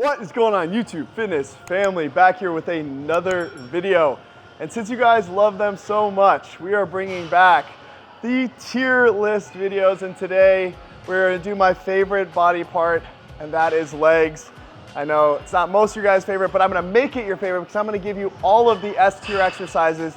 What is going on YouTube fitness family? Back here with another video. And since you guys love them so much, we are bringing back the tier list videos. And today we're gonna do my favorite body part, and that is legs. I know it's not most of your guys' favorite, but I'm gonna make it your favorite because I'm gonna give you all of the S tier exercises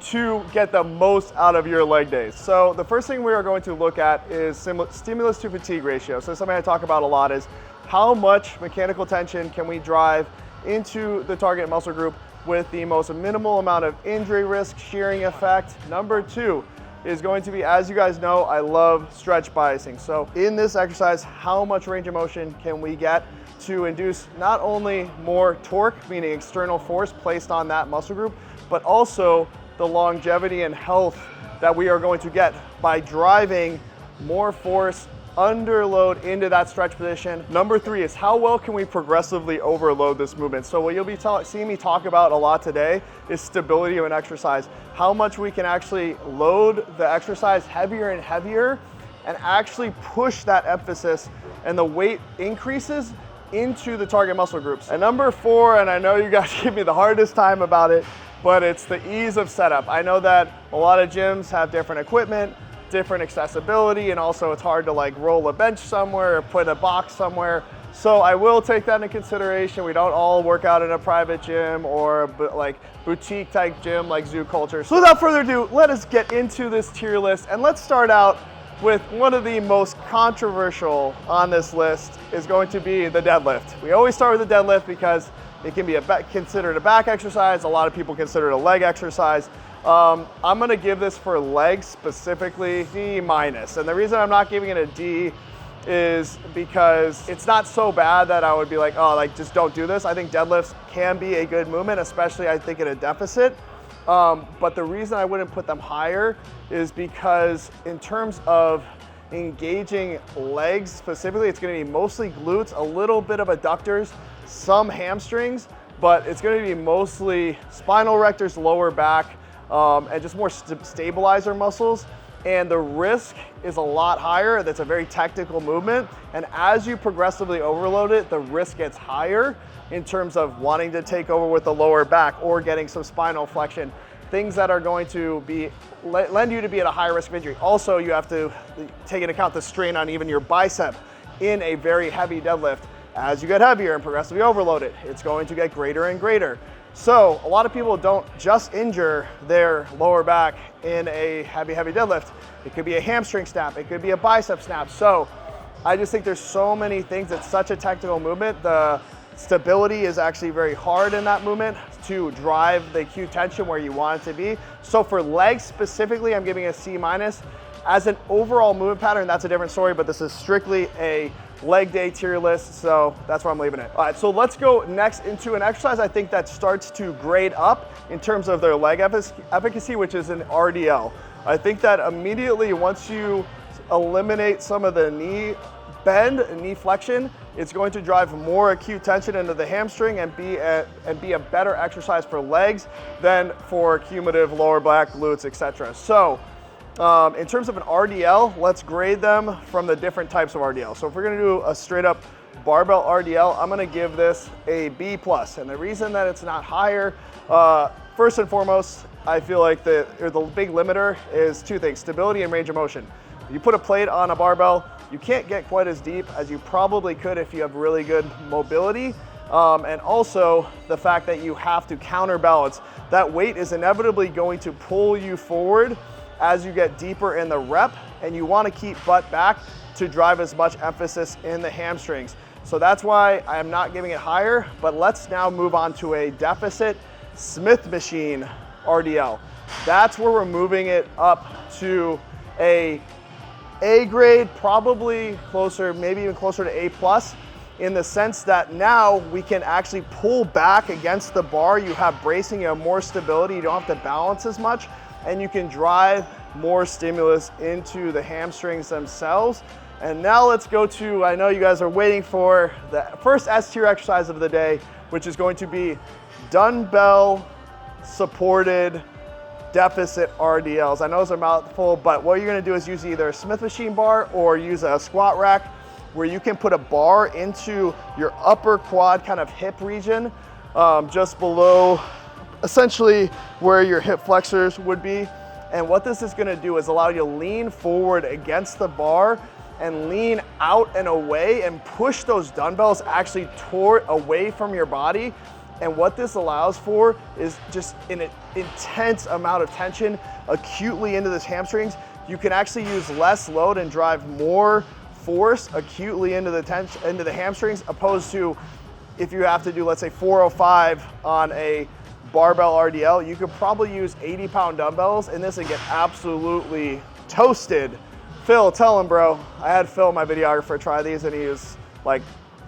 to get the most out of your leg days. So the first thing we are going to look at is stimulus to fatigue ratio. So something I talk about a lot is how much mechanical tension can we drive into the target muscle group with the most minimal amount of injury risk, shearing effect. Number two is going to be, as you guys know, I love stretch biasing. So in this exercise, how much range of motion can we get to induce not only more torque, meaning external force placed on that muscle group, but also the longevity and health that we are going to get by driving more force under load into that stretch position. Number three is how well can we progressively overload this movement. So what you'll be seeing me talk about a lot today is stability of an exercise. How much we can actually load the exercise heavier and heavier and actually push that emphasis and the weight increases into the target muscle groups. And number four, and I know you guys give me the hardest time about it, but it's the ease of setup. I know that a lot of gyms have different equipment, different accessibility, and also it's hard to like roll a bench somewhere or put a box somewhere. So I will take that into consideration. We don't all work out in a private gym or like boutique type gym like Zoo Culture. So without further ado, let us get into this tier list, and let's start out with one of the most controversial on this list is going to be the deadlift. We always start with the deadlift because it can be considered a back exercise. A lot of people consider it a leg exercise. I'm gonna give this for legs specifically D-. And the reason I'm not giving it a D is because it's not so bad that I would be like, oh, like just don't do this. I think deadlifts can be a good movement, especially I think in a deficit. But the reason I wouldn't put them higher is because in terms of engaging legs specifically, it's gonna be mostly glutes, a little bit of adductors, some hamstrings, but it's gonna be mostly spinal erectors, lower back, and just more stabilizer muscles. And the risk is a lot higher. That's a very technical movement. And as you progressively overload it, the risk gets higher in terms of wanting to take over with the lower back or getting some spinal flexion, things that are going to be lend you to be at a higher risk of injury. Also, you have to take into account the strain on even your bicep in a very heavy deadlift. As you get heavier and progressively overload it, it's going to get greater and greater. So a lot of people don't just injure their lower back in a heavy deadlift. It could be a hamstring snap, it could be a bicep snap. So I just think there's so many things. It's such a technical movement. The stability is actually very hard in that movement to drive the acute tension where you want it to be. So for legs specifically, I'm giving a C-. As an overall movement pattern, that's a different story, but this is strictly a leg day tier list, so that's where I'm leaving it. All right, so let's go next into an exercise I think that starts to grade up in terms of their leg efficacy, which is an RDL. I think that immediately once you eliminate some of the knee bend and knee flexion, it's going to drive more acute tension into the hamstring and be a better exercise for legs than for cumulative lower back, glutes, etc. So in terms of an RDL, let's grade them from the different types of RDL. So if we're gonna do a straight up barbell RDL, I'm gonna give this a B+. And the reason that it's not higher, first and foremost, I feel like the big limiter is two things: stability and range of motion. You put a plate on a barbell, you can't get quite as deep as you probably could if you have really good mobility. And also the fact that you have to counterbalance. That weight is inevitably going to pull you forward as you get deeper in the rep, and you want to keep butt back to drive as much emphasis in the hamstrings. So that's why I am not giving it higher, but let's now move on to a deficit Smith machine RDL. That's where we're moving it up to a grade, probably closer, maybe even closer to A+, in the sense that now we can actually pull back against the bar. You have bracing, you have more stability, you don't have to balance as much, and you can drive more stimulus into the hamstrings themselves. And now let's go to, I know you guys are waiting for the first S tier exercise of the day, which is going to be dumbbell supported deficit RDLs. I know it's a mouthful, but what you're gonna do is use either a Smith machine bar or use a squat rack where you can put a bar into your upper quad kind of hip region, just below essentially where your hip flexors would be. And what this is gonna do is allow you to lean forward against the bar and lean out and away and push those dumbbells actually away from your body. And what this allows for is just an intense amount of tension acutely into this hamstrings. You can actually use less load and drive more force acutely into the hamstrings, opposed to if you have to do, let's say 405 on a barbell RDL, you could probably use 80-pound dumbbells in this and get absolutely toasted. Phil, tell him, bro. I had Phil, my videographer, try these, and he was like,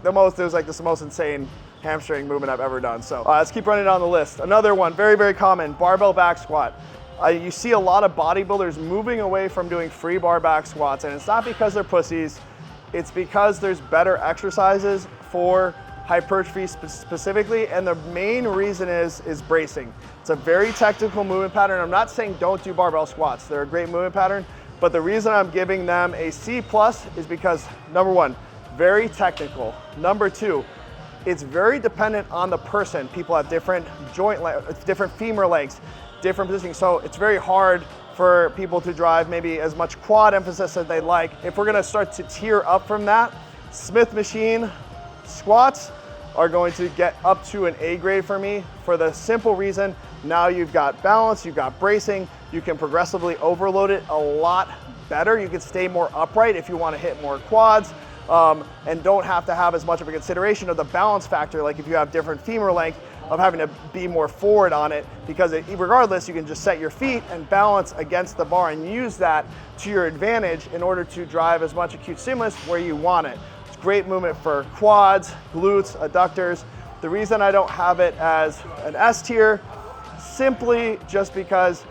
it was like the most insane hamstring movement I've ever done. So let's keep running down the list. Another one, very, very common, barbell back squat. You see a lot of bodybuilders moving away from doing free bar back squats, and it's not because they're pussies, it's because there's better exercises for hypertrophy specifically, and the main reason is bracing. It's a very technical movement pattern. I'm not saying don't do barbell squats. They're a great movement pattern, but the reason I'm giving them a C+ is because, number one, very technical. Number two, it's very dependent on the person. People have different different femur lengths, different positioning, so it's very hard for people to drive maybe as much quad emphasis as they like. If we're gonna start to tier up from that, Smith machine squats are going to get up to an A grade for me, for the simple reason, now you've got balance, you've got bracing, you can progressively overload it a lot better. You can stay more upright if you want to hit more quads, and don't have to have as much of a consideration of the balance factor, like if you have different femur length, of having to be more forward on it, because regardless, you can just set your feet and balance against the bar and use that to your advantage in order to drive as much acute stimulus where you want it. It's great movement for quads, glutes, adductors. The reason I don't have it as an S tier, simply just because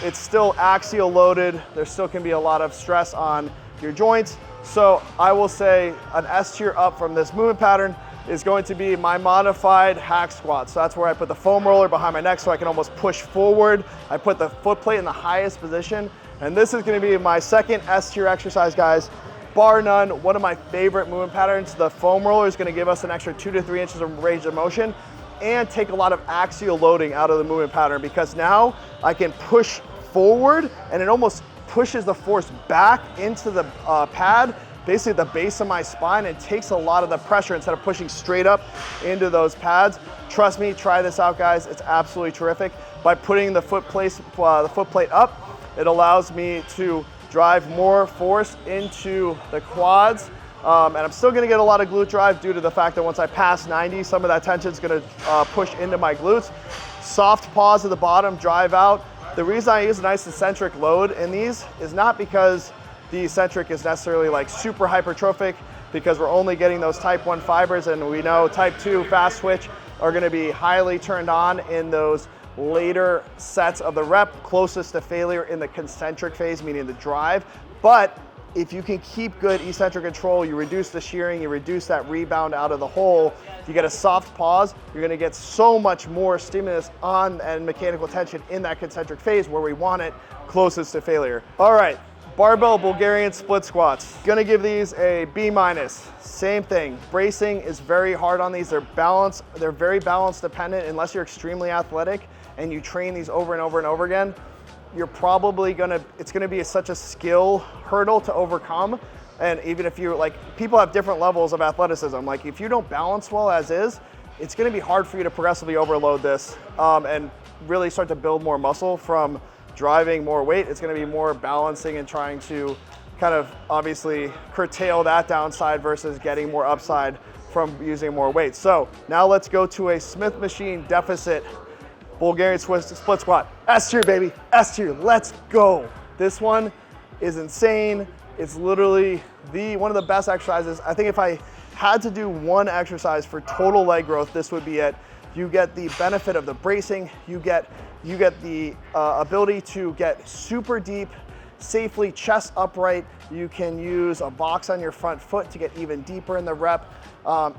it's still axial loaded. There still can be a lot of stress on your joints. So I will say an S tier up from this movement pattern is going to be my modified hack squat. So that's where I put the foam roller behind my neck so I can almost push forward. I put the foot plate in the highest position. And this is gonna be my second S tier exercise, guys. Bar none, one of my favorite movement patterns. The foam roller is gonna give us an extra 2 to 3 inches of range of motion and take a lot of axial loading out of the movement pattern, because now I can push forward and it almost pushes the force back into the pad, basically the base of my spine, and takes a lot of the pressure instead of pushing straight up into those pads. Trust me, try this out, guys. It's absolutely terrific. By putting the foot plate up, it allows me to drive more force into the quads. And I'm still gonna get a lot of glute drive due to the fact that once I pass 90, some of that tension is gonna push into my glutes. Soft pause at the bottom, drive out. The reason I use a nice eccentric load in these is not because the eccentric is necessarily like super hypertrophic, because we're only getting those type 1 fibers, and we know type 2 fast twitch are gonna be highly turned on in those later sets of the rep, closest to failure in the concentric phase, meaning the drive. But if you can keep good eccentric control, you reduce the shearing, you reduce that rebound out of the hole, you get a soft pause, you're gonna get so much more stimulus on and mechanical tension in that concentric phase where we want it closest to failure. All right, barbell Bulgarian split squats. Gonna give these a B-. Same thing, bracing is very hard on these. They're very balance dependent. Unless you're extremely athletic and you train these over and over and over again, you're probably it's gonna be such a skill hurdle to overcome. And even if you, like, people have different levels of athleticism. Like, if you don't balance well as is, it's gonna be hard for you to progressively overload this and really start to build more muscle from driving more weight. It's gonna be more balancing and trying to kind of obviously curtail that downside versus getting more upside from using more weight. So now let's go to a Smith machine deficit Bulgarian split squat. S tier, baby, S tier, let's go. This one is insane. It's literally one of the best exercises. I think if I had to do one exercise for total leg growth, this would be it. You get the benefit of the bracing. You get the ability to get super deep, safely chest upright. You can use a box on your front foot to get even deeper in the rep.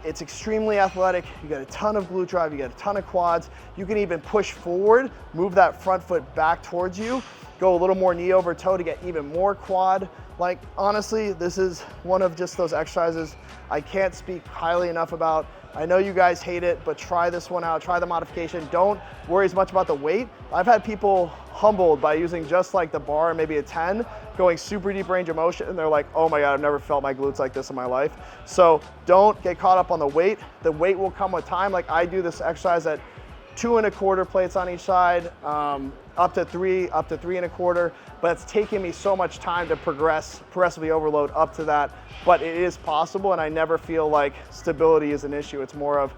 It's extremely athletic. You get a ton of glute drive, you get a ton of quads. You can even push forward, move that front foot back towards you, go a little more knee over toe to get even more quad. Like, honestly, this is one of just those exercises I can't speak highly enough about. I know you guys hate it, but try this one out, try the modification. Don't worry as much about the weight. I've had people humbled by using just like the bar and maybe a 10, going super deep range of motion, and they're like, oh my God, I've never felt my glutes like this in my life. So don't get caught up on the weight. The weight will come with time. Like, I do this exercise at 2 1/4 plates on each side, up to 3 1/4, but it's taken me so much time to progressively overload up to that, but it is possible, and I never feel like stability is an issue. It's more of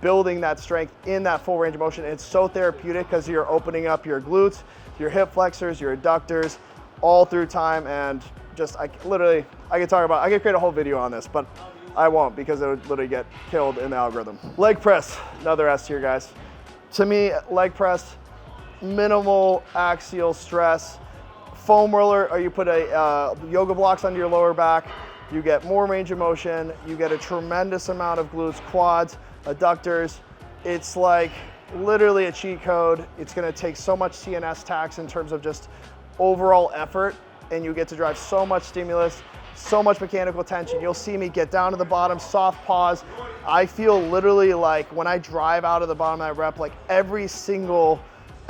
building that strength in that full range of motion. It's so therapeutic because you're opening up your glutes, your hip flexors, your adductors, all through time, and just, I could create a whole video on this, but I won't because it would literally get killed in the algorithm. Leg press, another S tier, guys. To me, leg press, minimal axial stress. Foam roller, or you put a yoga blocks under your lower back, you get more range of motion, you get a tremendous amount of glutes, quads, adductors. It's like literally a cheat code. It's gonna take so much CNS tax in terms of just overall effort, and you get to drive so much stimulus, so much mechanical tension. You'll see me get down to the bottom, soft pause. I feel literally like when I drive out of the bottom of that rep, like every single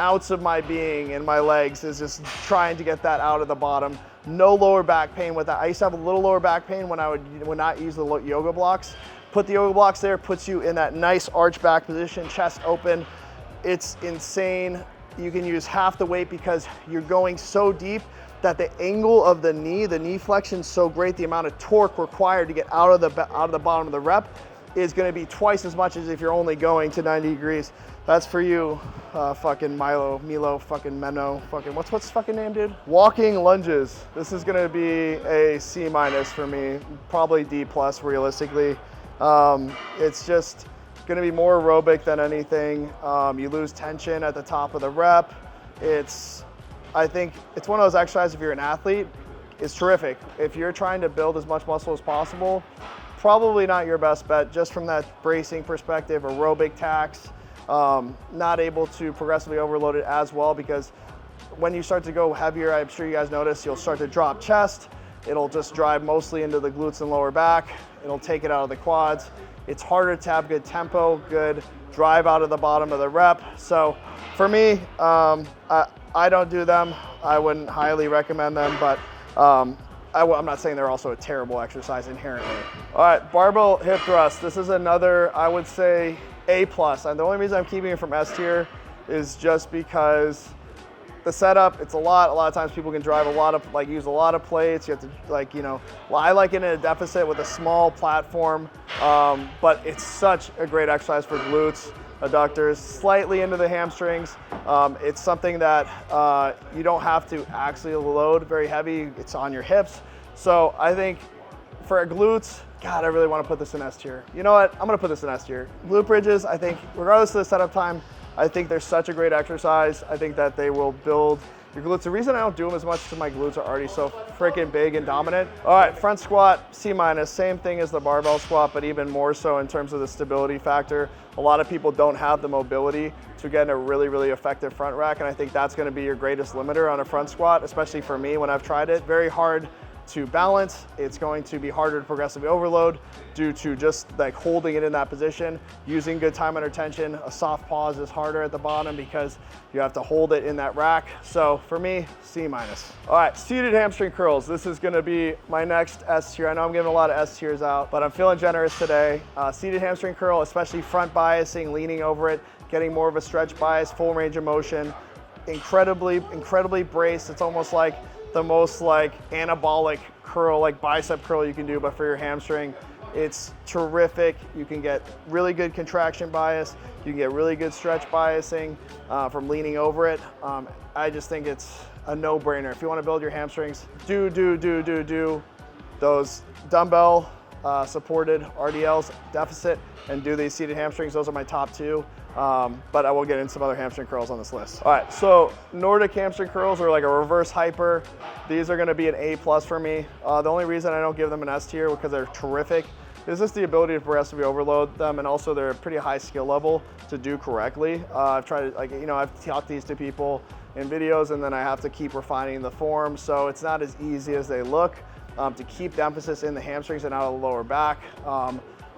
ounce of my being in my legs is just trying to get that out of the bottom. No lower back pain with that. I used to have a little lower back pain when I would not use the yoga blocks. Put the yoga blocks there, puts you in that nice arch back position, chest open. It's insane. You can use half the weight because you're going so deep that the angle of the knee flexion is so great, the amount of torque required to get out of the bottom of the rep is gonna be twice as much as if you're only going to 90 degrees. That's for you, fucking Milo, fucking Menno, fucking, what's his fucking name, dude? Walking lunges. This is gonna be a C- for me, probably D+ realistically. It's just gonna be more aerobic than anything. You lose tension at the top of the rep. I think it's one of those exercises, if you're an athlete, it's terrific. If you're trying to build as much muscle as possible, probably not your best bet, just from that bracing perspective, aerobic tax, not able to progressively overload it as well, because when you start to go heavier, I'm sure you guys notice, you'll start to drop chest. It'll just drive mostly into the glutes and lower back. It'll take it out of the quads. It's harder to have good tempo, good drive out of the bottom of the rep. So for me, I don't do them. I wouldn't highly recommend them, but I'm not saying they're also a terrible exercise inherently. All right, barbell hip thrust. This is another, I would say, A+. And the only reason I'm keeping it from S tier is just because the setup, it's a lot of times people can drive use a lot of plates. You have to I like it in a deficit with a small platform, but it's such a great exercise for glutes, adductors, slightly into the hamstrings. It's something that you don't have to actually load very heavy. It's on your hips. So I think for glutes, God, I really want to put this in S tier. You know what? I'm going to put this in S tier. Glute bridges, I think, regardless of the setup time, I think they're such a great exercise. I think that they will build your glutes. The reason I don't do them as much is because my glutes are already so freaking big and dominant. All right, front squat, C-, same thing as the barbell squat, but even more so in terms of the stability factor. A lot of people don't have the mobility to get in a really, really effective front rack, and I think that's gonna be your greatest limiter on a front squat, especially for me when I've tried it. Very hard to balance. It's going to be harder to progressively overload due to just like holding it in that position, using good time under tension. A soft pause is harder at the bottom because you have to hold it in that rack. So for me, C-. All right, seated hamstring curls. This is gonna be my next S tier. I know I'm giving a lot of S tiers out, but I'm feeling generous today. Seated hamstring curl, especially front biasing, leaning over it, getting more of a stretch bias, full range of motion, incredibly braced. It's almost like the most anabolic curl, like bicep curl you can do, but for your hamstring. It's terrific. You can get really good contraction bias. You can get really good stretch biasing from leaning over it. I just think it's a no-brainer. If you want to build your hamstrings, do those dumbbell supported RDLs deficit and do these seated hamstrings. Those are my top two. But I will get into some other hamstring curls on this list. All right, so Nordic hamstring curls are like a reverse hyper. These are gonna be an A+ for me. The only reason I don't give them an S tier because they're terrific is just the ability to progressively overload them, and also they're a pretty high skill level to do correctly. I've tried to, I've taught these to people in videos, and then I have to keep refining the form. So it's not as easy as they look to keep the emphasis in the hamstrings and out of the lower back.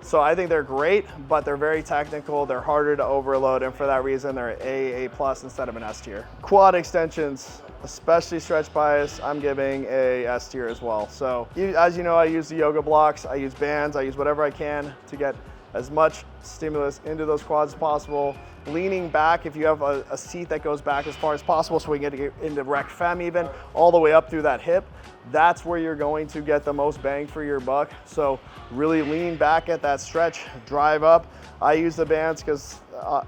So I think they're great, but they're very technical. They're harder to overload, and for that reason, they're A+ instead of an S tier. Quad extensions, especially stretch bias, I'm giving a S tier as well. So as you know, I use the yoga blocks, I use bands, I use whatever I can to get as much stimulus into those quads as possible. Leaning back, if you have a seat that goes back as far as possible so we can get into rec fem even, all the way up through that hip, that's where you're going to get the most bang for your buck. So really lean back at that stretch, drive up. I use the bands because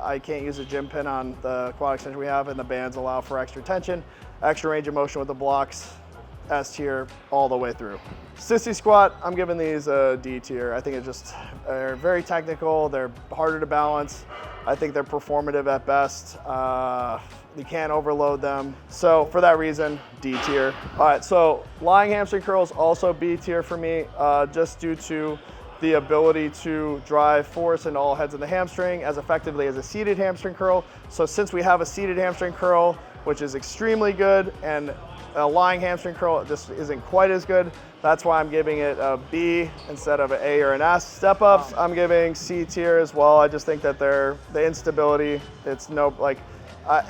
I can't use a gym pin on the quad extension we have, and the bands allow for extra tension, extra range of motion with the blocks. S tier all the way through. Sissy squat, I'm giving these a D tier. I think they're very technical, they're harder to balance. I think they're performative at best. You can't overload them. So for that reason, D tier. All right, so lying hamstring curls also B tier for me, just due to the ability to drive force into all heads of the hamstring as effectively as a seated hamstring curl. So since we have a seated hamstring curl, which is extremely good, and a lying hamstring curl just isn't quite as good, that's why I'm giving it a B instead of an A or an S. Step ups, I'm giving C tier as well. I just think that the instability, it's no, like,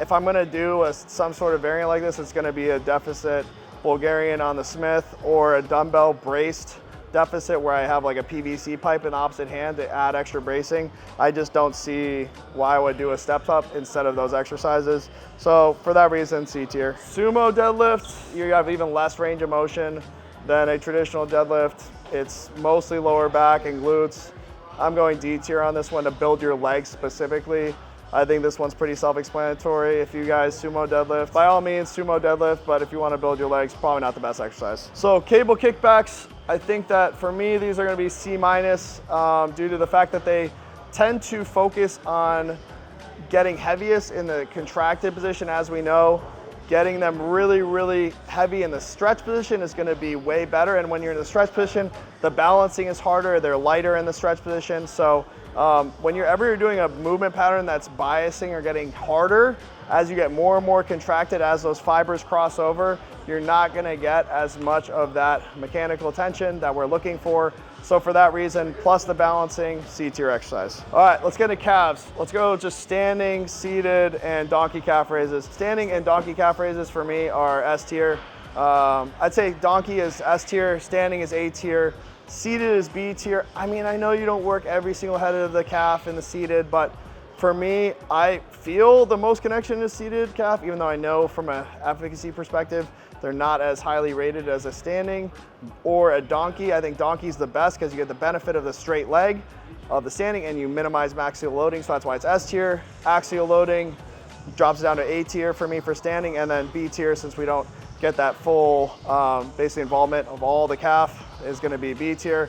if I'm gonna do some sort of variant like this, it's gonna be a deficit Bulgarian on the Smith or a dumbbell braced deficit where I have like a PVC pipe in the opposite hand to add extra bracing. I just don't see why I would do a step up instead of those exercises. So for that reason, C tier. Sumo deadlift, you have even less range of motion than a traditional deadlift. It's mostly lower back and glutes. I'm going D tier on this one to build your legs specifically. I think this one's pretty self-explanatory. If you guys sumo deadlift, by all means sumo deadlift, but if you want to build your legs, probably not the best exercise. So cable kickbacks, I think that for me, these are going to be C- due to the fact that they tend to focus on getting heaviest in the contracted position. As we know, getting them really, really heavy in the stretch position is going to be way better. And when you're in the stretch position, the balancing is harder. They're lighter in the stretch position. So when you're doing a movement pattern that's biasing or getting harder, as you get more and more contracted, as those fibers cross over, you're not gonna get as much of that mechanical tension that we're looking for. So for that reason, plus the balancing, C tier exercise. All right, let's get into calves. Let's go just standing, seated, and donkey calf raises. Standing and donkey calf raises for me are S tier. I'd say donkey is S tier, standing is A tier, seated is B tier. I mean, I know you don't work every single head of the calf in the seated, but for me, I feel the most connection to seated calf, even though I know from an efficacy perspective, they're not as highly rated as a standing or a donkey. I think donkey's the best because you get the benefit of the straight leg of the standing and you minimize axial loading, so that's why it's S tier. Axial loading drops down to A tier for me for standing, and then B tier, since we don't get that full basically involvement of all the calf, is gonna be B tier.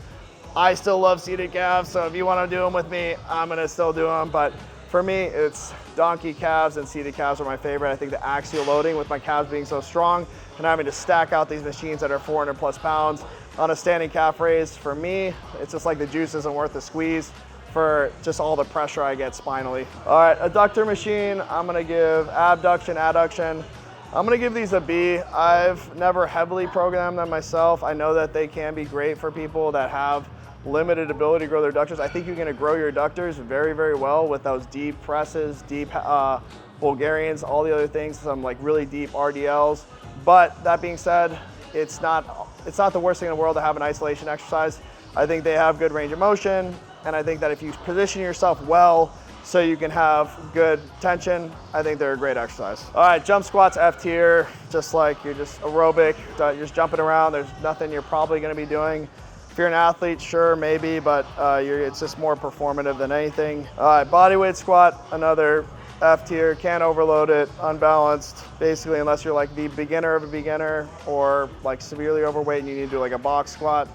I still love seated calves, so if you wanna do them with me, I'm gonna still do them, but for me, it's donkey calves and seated calves are my favorite. I think the axial loading with my calves being so strong and having to stack out these machines that are 400 plus pounds on a standing calf raise, for me, it's just like the juice isn't worth the squeeze for just all the pressure I get spinally. All right, adductor machine, I'm gonna give abduction, adduction. I'm gonna give these a B. I've never heavily programmed them myself. I know that they can be great for people that have limited ability to grow their adductors. I think you're gonna grow your adductors very, very well with those deep presses, deep Bulgarians, all the other things, some like really deep RDLs. But that being said, it's not the worst thing in the world to have an isolation exercise. I think they have good range of motion, and I think that if you position yourself well so you can have good tension, I think they're a great exercise. All right, jump squats, F tier, just like you're just aerobic, you're just jumping around. There's nothing you're probably gonna be doing. If you're an athlete, sure, maybe, but it's just more performative than anything. All right, bodyweight squat, another F tier, can't overload it, unbalanced, basically, unless you're like the beginner of a beginner or like severely overweight and you need to do like a box squat.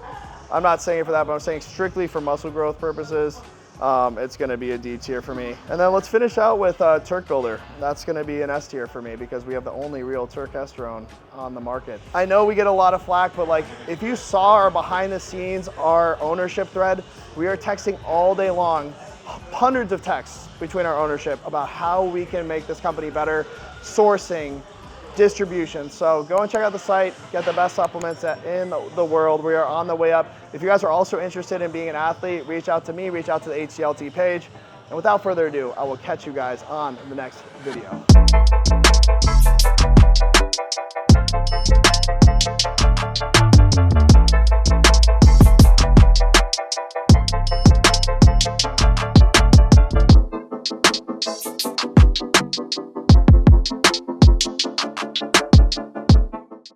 I'm not saying it for that, but I'm saying strictly for muscle growth purposes, it's gonna be a D tier for me. And then let's finish out with Turk Builder. That's gonna be an S tier for me because we have the only real turkesterone on the market. I know we get a lot of flack, but like if you saw our behind the scenes, our ownership thread, we are texting all day long, hundreds of texts between our ownership about how we can make this company better, sourcing, distribution. So go and check out the site, get the best supplements in the world. We are on the way up. If you guys are also interested in being an athlete, reach out to me, reach out to the HCLT page. And without further ado, I will catch you guys on the next video.